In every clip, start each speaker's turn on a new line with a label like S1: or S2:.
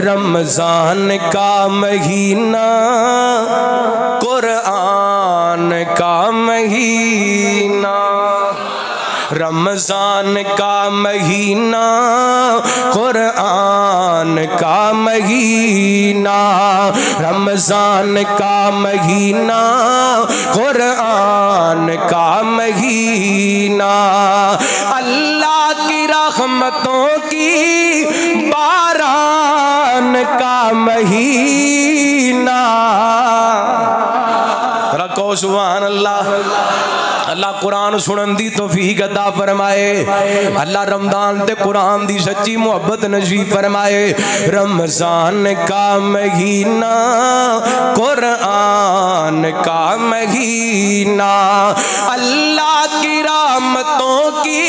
S1: रमजान का महीना कुरान का महीना, रमजान का महीना कुरान का महीना, रमजान का महीना कुरान का महीना, अल्लाह की रहमतों की बारान का महीना। रखो सुभान अल्लाह। अल्लाह कुरान सुनन दी तौफीक अता फरमाए। अल्लाह रमजान ते कुरान दी सच्ची मोहब्बत नसीब फरमाए। रमजान का महीना कुरान का महीना, अल्लाह की रहमतों की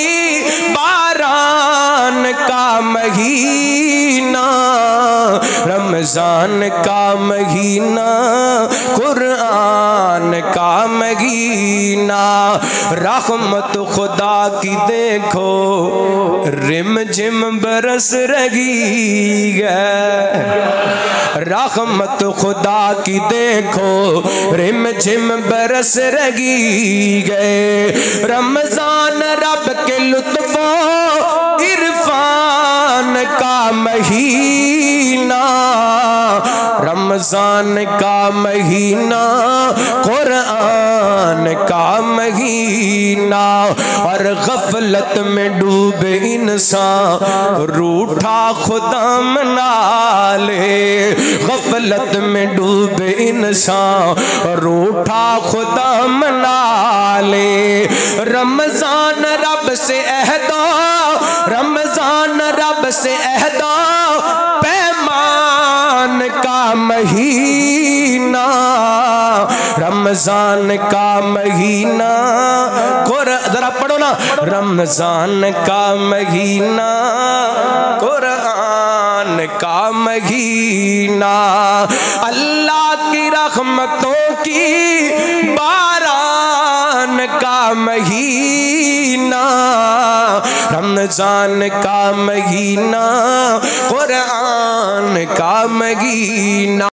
S1: बारान का महीना, रमजान का महीना कुरान का महीना। रहमत खुदा की देखो रिम झिम बरस रही है, रहमत खुदा की देखो रिम झिम बरस रही है। रमजान रब के लुत्फो इरफान का महीना, रमजान का महीना कुरान का महीना। और गफलत में डूबे इंसान रूठा खुदा मना ले, गफलत में डूबे इंसान रूठा खुदा मना ले। रमजान रब से अहदा, रमजान रब से अहदा पैमान का महीना, रमजान का महीना जरा पढ़ो ना, रमजान का महीना कुरान का महीना, अल्लाह की रहमतों की बारान का महीना, रमजान का महीना कुरान का महीना।